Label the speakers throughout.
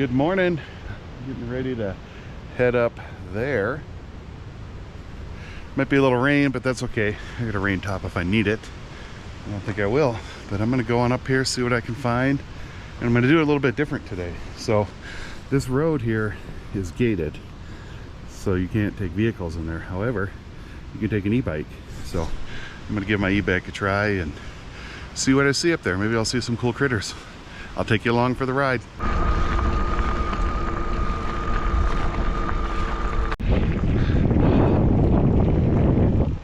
Speaker 1: Good morning. Getting ready to head up there. Might be a little rain, but that's okay. I got a rain top if I need it. I don't think I will, but I'm gonna go on up here, see what I can find. And I'm gonna do it a little bit different today. So this road here is gated, so you can't take vehicles in there. However, you can take an e-bike. So I'm gonna give my e-bike a try and see what I see up there. Maybe I'll see some cool critters. I'll take you along for the ride.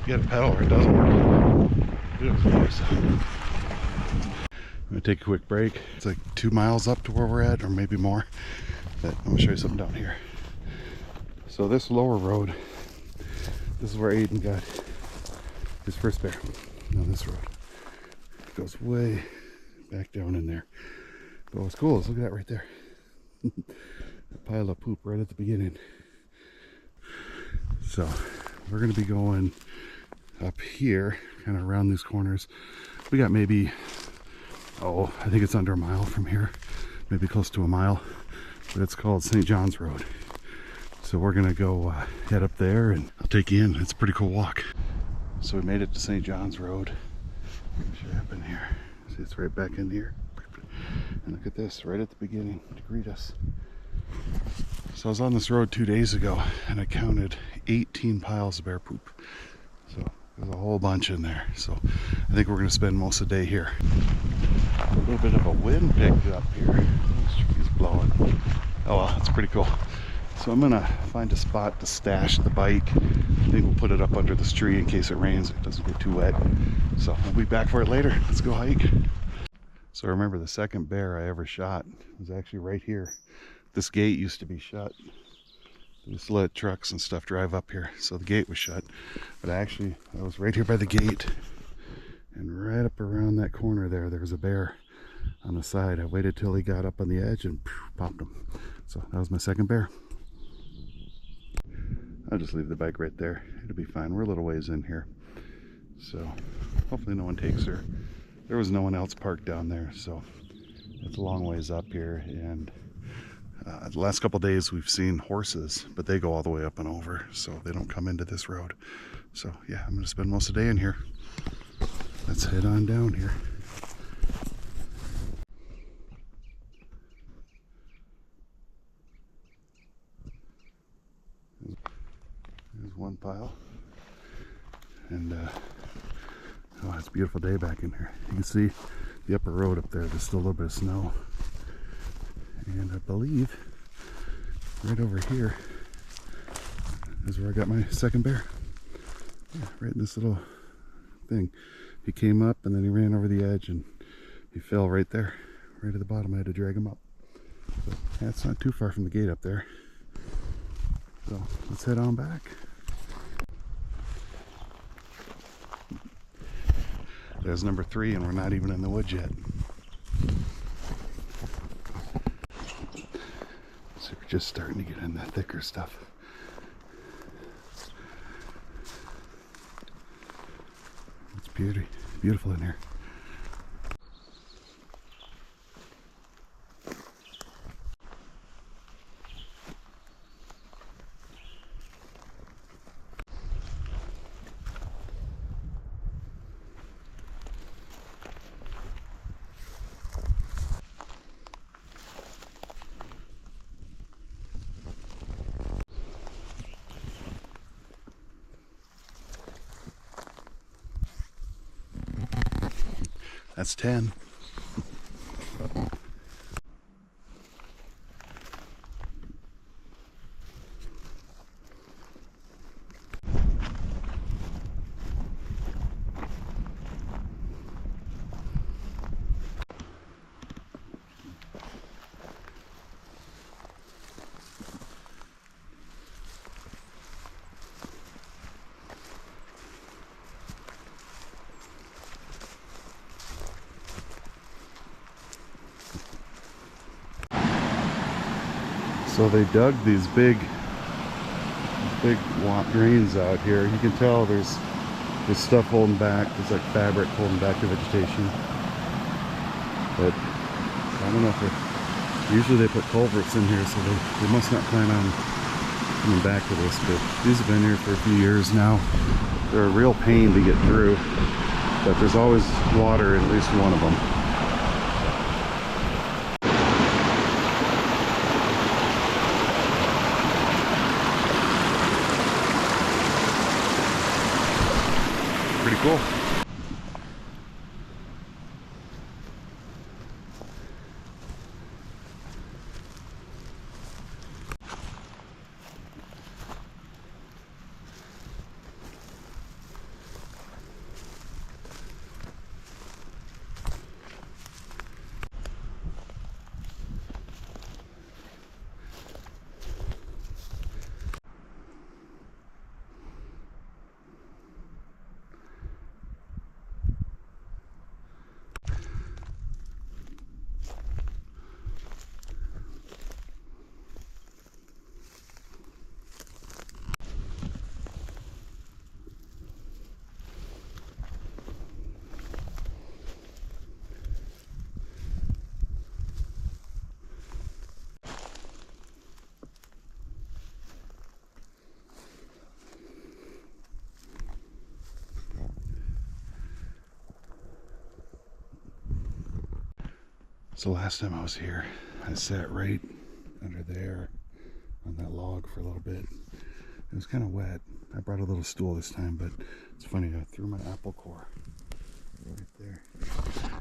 Speaker 1: You gotta pedal or it doesn't work. I'm gonna take a quick break. It's like 2 miles up to where we're at, or maybe more. But I'm gonna show you something down here. So this lower road, this is where Aiden got his first bear. Now this road goes way back down in there. But what's cool is look at that right there. A pile of poop right at the beginning. So we're gonna be going up here, kind of around these corners. We got maybe, I think it's under a mile from here, maybe close to a mile, but it's called St. John's Road. So we're gonna go head up there and I'll take you in. It's a pretty cool walk. So we made it to St. John's Road. Should up in here. See, it's right back in here. And look at this, right at the beginning to greet us. So I was on this road 2 days ago and I counted 18 piles of bear poop. So there's a whole bunch in there. So I think we're going to spend most of the day here. A little bit of a wind picked up here. This tree's blowing. Oh well, that's pretty cool. So I'm going to find a spot to stash the bike. I think we'll put it up under this tree in case it rains. It doesn't get too wet. So we'll be back for it later. Let's go hike. So remember, the second bear I ever shot was actually right here. This gate used to be shut. They just let trucks and stuff drive up here, so the gate was shut. But actually, I was right here by the gate, and right up around that corner there was a bear on the side. I waited till he got up on the edge and popped him. So that was my second bear. I'll just leave the bike right there. It'll be fine. We're a little ways in here, so hopefully no one takes her. There was no one else parked down there, so it's a long ways up here. And the last couple days we've seen horses, but they go all the way up and over, so they don't come into this road. So yeah, I'm gonna spend most of the day in here. Let's head on down here. There's one pile, and oh, it's a beautiful day back in here. You can see the upper road up there. There's still a little bit of snow. And I believe right over here is where I got my second bear. Yeah, right in this little thing. He came up and then he ran over the edge and he fell right there, right at the bottom. I had to drag him up. So yeah, it's not too far from the gate up there. So let's head on back. There's number 3 and we're not even in the woods yet. So we're just starting to get in that thicker stuff. It's beautiful in here. That's 10. So they dug these big drains out here. You can tell there's stuff holding back. There's like fabric holding back the vegetation. But I don't know if Usually they put culverts in here, so they must not plan on coming back to this, but these have been here for a few years now. They're a real pain to get through, but there's always water in at least one of them. Pretty cool. So last time I was here, I sat right under there on that log for a little bit. It was kind of wet. I brought a little stool this time, but it's funny, I threw my apple core right there.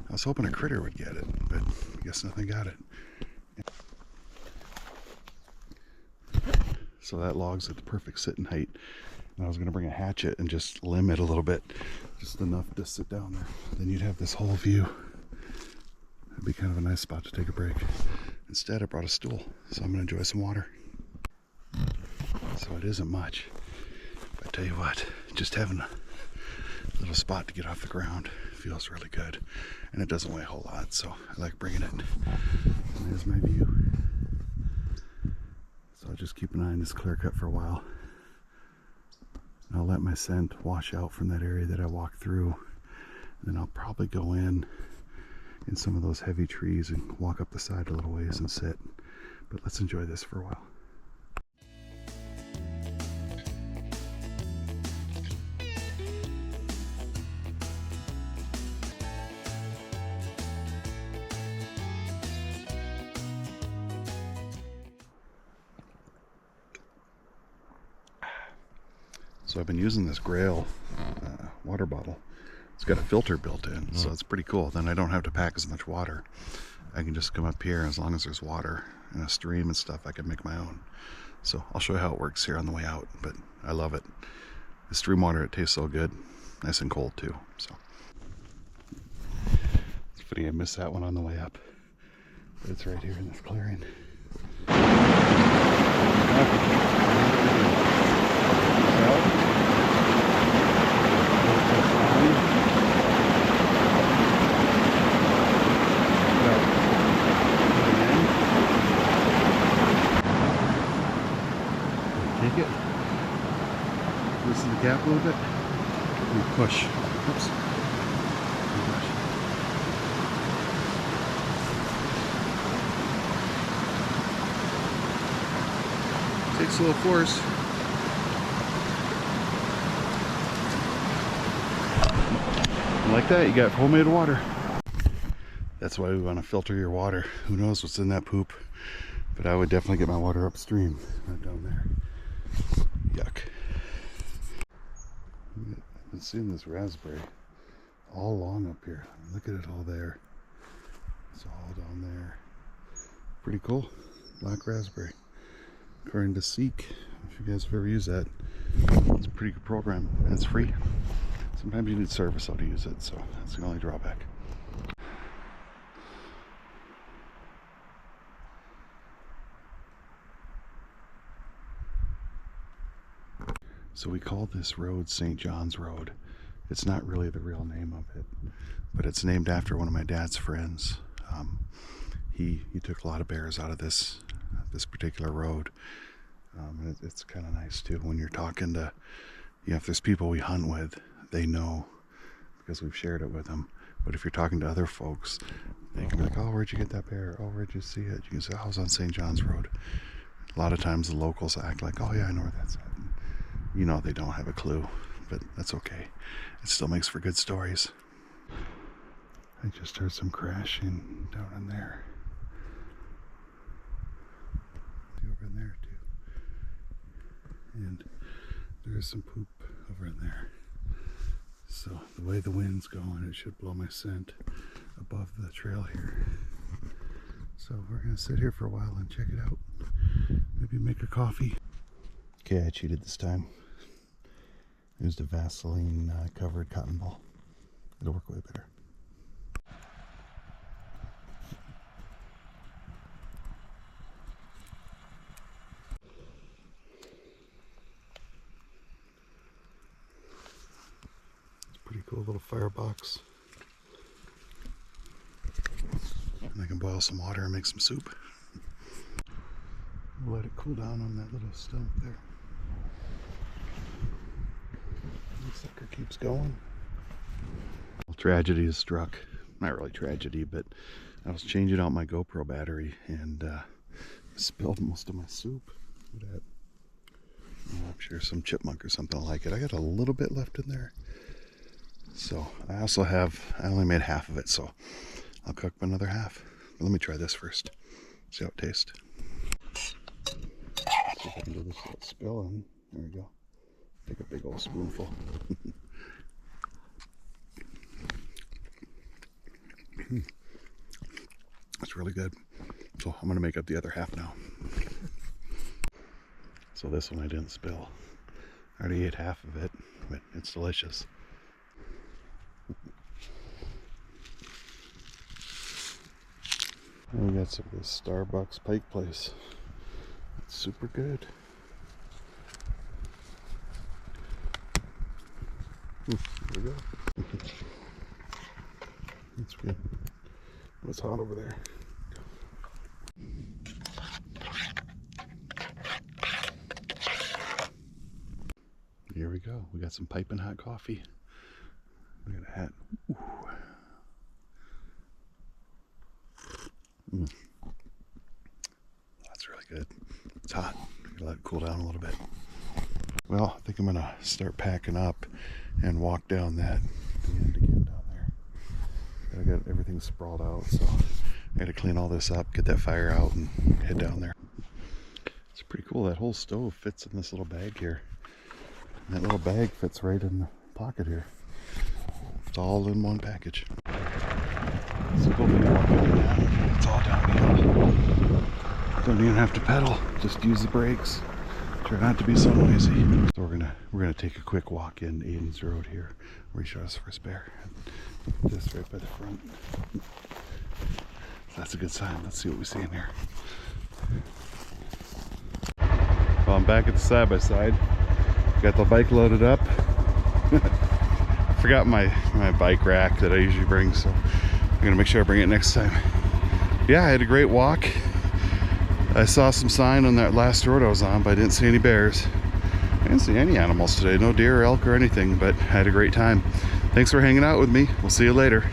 Speaker 1: I was hoping a critter would get it, but I guess nothing got it. So that log's at the perfect sitting height. And I was going to bring a hatchet and just limb it a little bit, just enough to sit down there. Then you'd have this whole view. It'd be kind of a nice spot to take a break. Instead, I brought a stool, so I'm going to enjoy some water. So it isn't much. But I tell you what, just having a little spot to get off the ground feels really good. And it doesn't weigh a whole lot, so I like bringing it. And there's my view. So I'll just keep an eye on this clear cut for a while. And I'll let my scent wash out from that area that I walked through. And then I'll probably go in some of those heavy trees and walk up the side a little ways and sit. But let's enjoy this for a while. So I've been using this Grail water bottle. It's got a filter built in, so it's pretty cool. Then I don't have to pack as much water. I can just come up here, and as long as there's water and a stream and stuff, I can make my own. So I'll show you how it works here on the way out, but I love it. The stream water, it tastes so good. Nice and cold too. So it's funny, I missed that one on the way up. But it's right here in this clearing. Take it. Loosen the cap a little bit. And push. Oops. Takes a little force. And like that, you got homemade water. That's why we want to filter your water. Who knows what's in that poop? But I would definitely get my water upstream, not down there. Yuck. I've been seeing this raspberry all along up here. Look at it all there. It's all down there. Pretty cool. Black raspberry. According to Seek, if you guys have ever used that, it's a pretty good program and it's free. Sometimes you need service though to use it, so that's the only drawback. So we call this road St. John's Road. It's not really the real name of it, but it's named after one of my dad's friends. He took a lot of bears out of this particular road. It's kind of nice too when you're talking to, if there's people we hunt with, they know because we've shared it with them. But if you're talking to other folks, They can be like, oh, where'd you get that bear? Oh, where'd you see it? You can say, oh, I was on St. John's Road. A lot of times the locals act like, oh yeah, I know where that's at. And, you know, they don't have a clue, but that's okay. It still makes for good stories. I just heard some crashing down in there. Over in there too. And there's some poop over in there. So the way the wind's going, it should blow my scent above the trail here. So we're gonna sit here for a while and check it out. Maybe make a coffee. Okay, I cheated this time. Used a Vaseline covered cotton ball. It'll work way better. Pretty cool little firebox. And I can boil some water and make some soup. We'll let it cool down on that little stump there. The sucker keeps going. Well, tragedy has struck. Not really tragedy, but I was changing out my GoPro battery and spilled most of my soup. Look at that. Oh, I'm sure some chipmunk or something will like it. I got a little bit left in there. So I only made half of it, so I'll cook another half. But let me try this first. See how it tastes. See if I can do this without spilling. There we go. Take a big old spoonful. That's really good. So I'm gonna make up the other half now. So this one I didn't spill. I already ate half of it, but it's delicious. And we got some of this Starbucks Pike Place. It's super good. There we go. That's good. It's hot over there. Here we go. We got some piping hot coffee. Look at that. Ooh. That's really good. It's hot. Let it cool down a little bit. Well, I think I'm gonna start packing up and walk down that the end again down there. I got everything sprawled out, so I gotta clean all this up, get that fire out, and head down there. It's pretty cool. That whole stove fits in this little bag here. And that little bag fits right in the pocket here. It's all in one package. So go for the walk over now. It's all downhill. Don't even have to pedal. Just use the brakes. Try not to be so noisy. So we're gonna take a quick walk in Aiden's Road here, where he showed us first bear. Just right by the front. That's a good sign. Let's see what we see in here. Well, I'm back at the side-by-side. Got the bike loaded up. Forgot my bike rack that I usually bring, so I'm gonna make sure I bring it next time. Yeah, I had a great walk. I saw some sign on that last road I was on, but I didn't see any bears. I didn't see any animals today, no deer, elk, or anything, but I had a great time. Thanks for hanging out with me. We'll see you later.